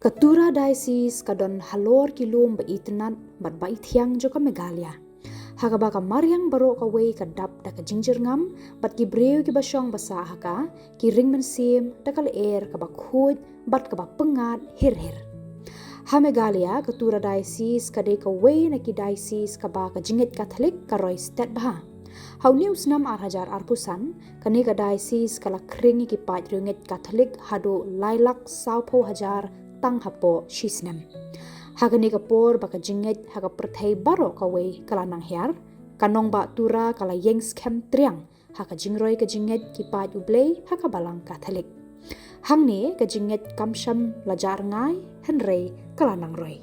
Ketura diocese kadon halor kilum ba itnat bat ba ithiang jo ka Megalia. Haka ba ka Mariang baro ka way ka dap da ka jingjir ngam bat ki breu ki basyong basa haka ki ring mensim da ka leer ka ba khud bat ka ba pengat hir. Ha Megalia ketura diocese ka de ka way na ki diocese ka ba ka jinget Katolik ka roy stat Bhah. Hau news 6,000 arpusan kani ka diocese kala kring ki pat ringet Katolik hado lailak 20,000 tang hapo shisnem. Hagani ka por baka jinget haga perthai baro ka way kala nang hiar kanong ba tura kala yeng scam triang haka jingroi ka jinget ki pat ublei haka balang Katolik. Hang ni ka jinget kamsham lajar ngai henrei kala nang roi.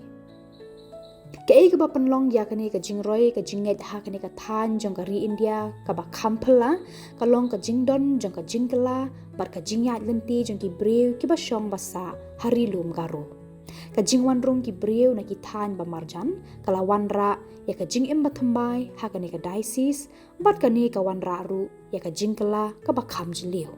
Kei ka ba penlong ya kani ka jingroi ka jinget hakani ka than jong ka ri India ka ba kampela kalong ka jingdon jong ka jingkela bar ka jingyat lenti jong ki brew ki ba syong basa hari lum garu. Ka jingwan rung ki brew na ki than ba marjan kala wanra ya ka jing im bathambay hakani ka diocese bat kani ka wanra ru ya ka jingkela ka ba kham jiliu.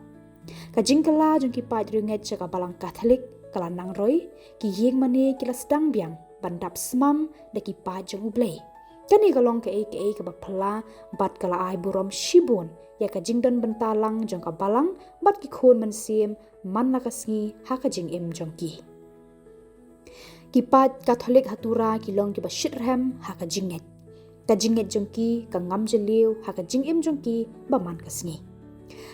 Ka jingkela jong ki pat ringet ka balang Katolik kala nang roi ki yeng mane ki la sedang biang bandap semam da ki pajang ublei. Kani kalong ke ka bapala bat kala ai burom shibun ya ka jingdon bentalang jong ka balang bat ki khon mensim man la kasngi ha ka jing im jong ki. Ki pat Katolik hatura ki long ki ba shitrem ha ka jinget. Ka jinget jong ki ka ngam jeliu ha ka jing im jong ki ba man kasngi.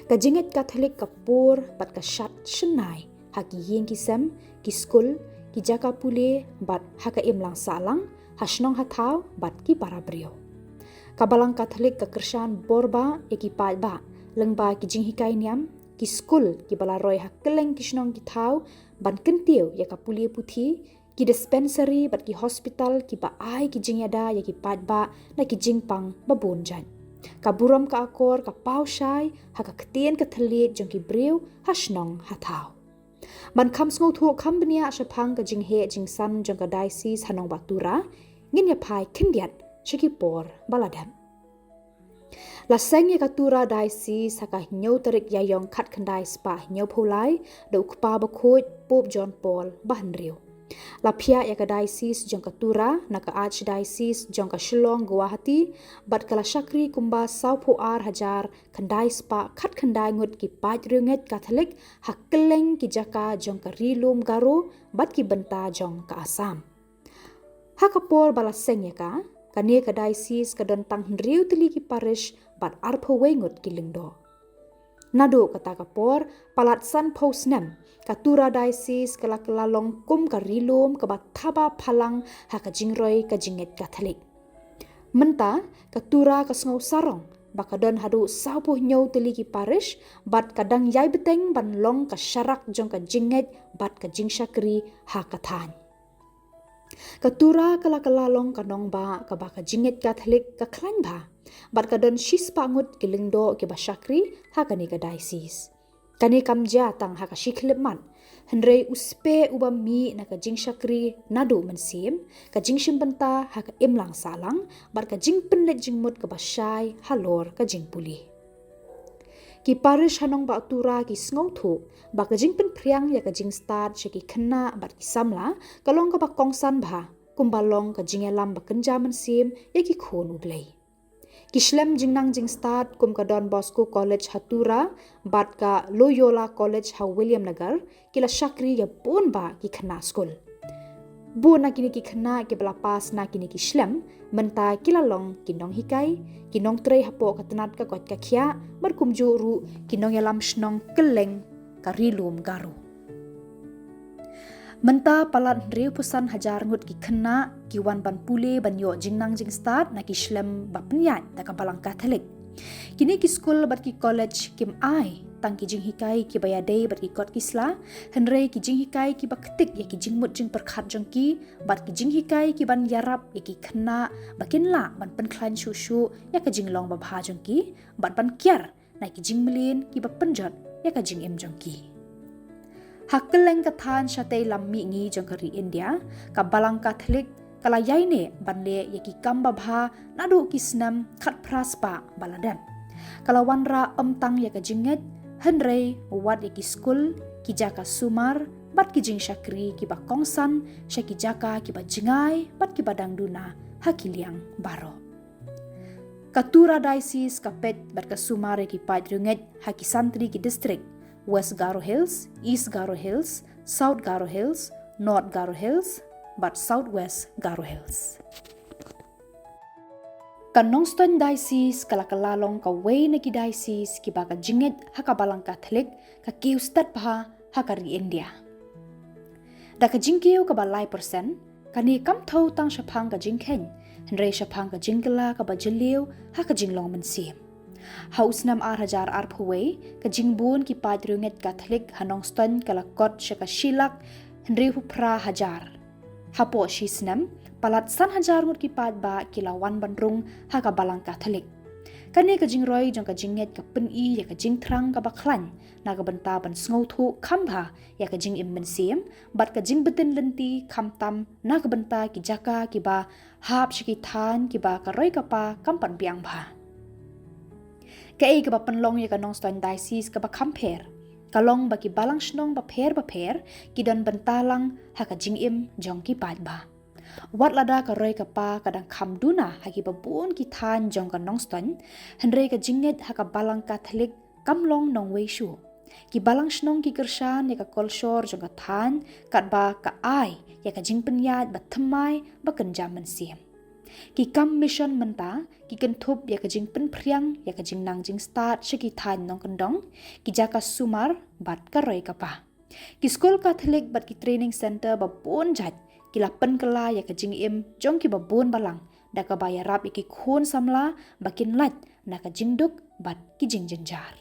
Ka jinget Katolik ka pur bat ka shat shenai ha ki yeng ki sem ki skul ki jaka pule bat haka imlang salang hasnong hatau bat ki para brio. Kabalang Katolik ka Krisyan borba ki pat ba lengba ki jinghikai niam ki skul ki balaroi hakeleng ki snong ki tau ban kentiu ya ka pule puthi ki dispensary bat ki hospital ki ba ai ki jingyada ya ki pat ba na ki jingpang ba bonjan. Ka burom ka akor ka paushai haka ketien ka telit jong ki brio hasnong hatau. Man kam sngo thu kam benia shapang ka jinghe jingsan jong ka diocese hanong batura ngin ya pai kindiat shiki por baladam. La seng ya katura diocese haka nyau tarik yayong kat kandai spa nyau pulai da ukpa bakut Pope John Paul bahanriu. La pia ya ka diocese jong katura na ka archdiocese jong ka Shillong Guwahati bat kala shakri kumba 20,000 kandai spa kat kandai ngut ki pat ringet Katolik hakeleng ki jaka jong ka rilum garu bat ki benta jong ka Assam. Hakapor bala seng ya ka kani ka diocese ka don tang riu tili ki parish bat arpo wengut ki lingdo. Nado kata kapor palat san posnem katura diocese kala long kum ka rilum ka bat thaba phalang haka jingroi ka jinget Katolik. Menta katura ka sngo sarong baka don hadu saupuh nyau tili ki parish bat kadang yai beteng ban long ka syarak jong ka jinget bat ka jingshakri haka than. Katura kala long kanong ba ka baka jinget Katolik ka klan ba bat kadon shis pangut kilingdo ke basyakri hakani ka diocese. Kani kamja tang haka shikleman henrei uspe uba mi na ka jingshakri nadu mensim ka jingshim benta haka imlang salang bat ka jingpenlet jingmut ka basyai halor ka jingpuli. Ki parish hanong ba atura ki sngo thu ba ka jingpen priang ya ka jingstad shiki kena bat ki samla kalong ka ba kongsan ba kumbalong ka jingelam ba kenja mensim ya ki khon ublei. Kishlem jingnang jingstad kum ka Don Bosco College hatura bat ka Loyola College ha William Nagar kila shakri ya bon ba ki khana school. Bu na kini ki khana ke bala pas na kini ki shlem menta kila long kinong hikai kinong trei hapo ka tenat ka kot ka khia bar kumju ru kinong yalam shnong keleng ka rilum garu. Menta palat 1,000 ngut ki khana ki wan ban pule ban yo jingnang jingstad na ki shlem ba penyat ta ka balang Katolik. Kini ki school bat ki college kim ai tang ki jinghikai ki bayadei bat ki kot kisla henrei ki jinghikai ki baktik ya ki jingmut jing perkhat jongki bat ki jinghikai ki ban yarap ya ki khana bakin la ban penklan shushu ya ka jinglong ba Bhah jongki bat ban kyar na ki jingmelin ki ba penjot ya ka jing im jongki. Hakeleng ka than syatei lammi ngi jong kari India ka balang Katolik kala yaine banle ya ki kamba Bhah nadu ki snam khat praspa baladam. Kala wanra tang ya ka jinget henrei wat ya ki skul ki jaka sumar bat ki jing syakri ki ba kongsan syaki jaka ki ba jingai bat ki badang duna hakiliang baro. Katura diocese kapet bat ka sumare ki pait runget haki santri ki district West Garo Hills, East Garo Hills, South Garo Hills, North Garo Hills, but Southwest Garo Hills. Kanongstone diocese kalakalalong ka way na ki diocese ki ba ka jinget haka balang Catholic ka Kiew stat Bhah haka ri India. Da ka jingkiw ka ba lai persen kani kam thau tang syapang ka jingken Henry syapang ka jingkala ka ba jeliw ha ka jinglong mensim. Haus nam hajar puwe ka jingbun ki padrunget Catholic hanongstone kalakot syaka shilak Henry hupra hajar. Hapo shisnam palat san hajar ngut ki padba kilawan bandrung ha ka balang Catholic. Kani ka jingroy jong ka jinget ka peni ya ka jingtrang ka baklan na ka benta ban sngotu kamba ya ka jing immensim bat ka jing betin lenti kamtam na ka benta ki jaka ki ba hap shiki than ki ba ka roy ka pa kampan biang Bhah. Ka ei ka ba penlong ya ka nongstone diocese ka ba kamper kalong ba ki balang snong ba per ki don bentalang ha ka jing im jong ki padba. Wat lada ka roy ka pa kadang kamduna hagi babun ki than jong ka nongstone henry ka jinget ha ka balang Catholic kamlong nong wei shu ki balang snong ki kershan ya ka kolshor jong ka than kat ba ka ai ya ka jingpenyat ba thamai ba kenjam mensim ki kam mission menta ki kentup ya ka jingpen priang ya ka jingnang jing start shiki than nong kendong ki jaka sumar bat ka roy ka pa ki school Catholic bat ki training center ba pun jat kila penkela ya ka jing im jong ki babun balang da ka bayarap iki khun samla bakin lat na ka jingduk bat ki jingjenjar.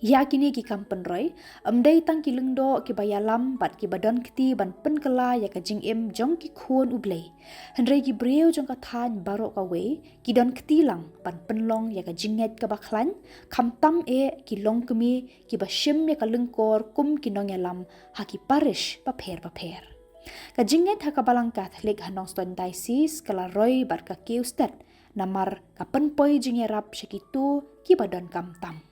Ya kini ki kampen roy amdai tang ki lengdo ki bayalam bat ki badon kiti ban penkela ya ka jing im jong ki khun ublei. Henry ki breu jong ka than baro ka we ki don kiti lang ban penlong ya ka jinget ka baklan kamtam e ki long kemi ki bashim ya ka lengkor kum ki nong yalam ha ki parish pa per. Ka jinget ha ka balang Catholic hanongstone diocese kala roy bat ka Kiew stat namar ka penpoy jingerap syakitu ki badon kamtam.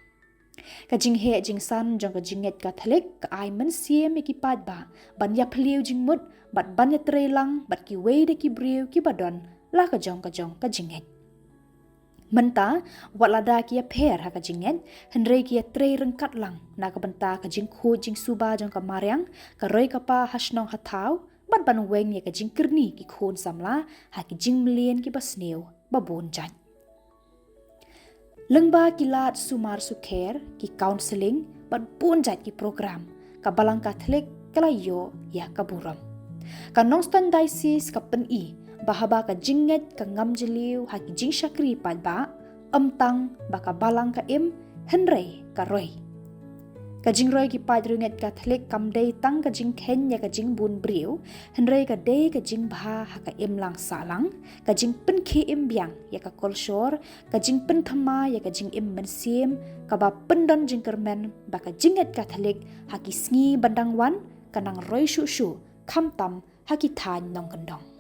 Ka jinghe jingsan jong ka jinget Catholic ka ai mensiem ki padba ban ya pliu jingmut bat ban ya trelang bat ki wei de ki breu ki badon la ka jong ka jinget. Menta walada ki ya per ha ka jinget henry ki ya tre rengkat lang na ka benta ka jingkhu jing suba jong ka maryang ka roy ka pa hasnong hatau bat ban weng ya ka jingkerni ki khun samla ha ki jingmlien ki basneu babon jan. Lengba kilat sumar sukher ki counseling bat pun jat ki program ka balang Catholic kalayo ya ka buram. Ka nongstone diocese ka peni bahaba ka jinget ka ngam jeliu ha ki jing syakri padba amtang baka balang ka im henry ka roy. Ka jingroy ki padrunget Catholic kamdei tang ka jing ken ya ka jing bun briu henry ka de ka jing Bhah ha ka im lang salang ka jing pen ki im biang ya ka kolshor ka jing pen thama ya ka jing im mensim ka ba pendon jing kermen baka jinget Catholic ha ki sngi bandang wan kanang roy shu kamtam ha ki than nong kendong.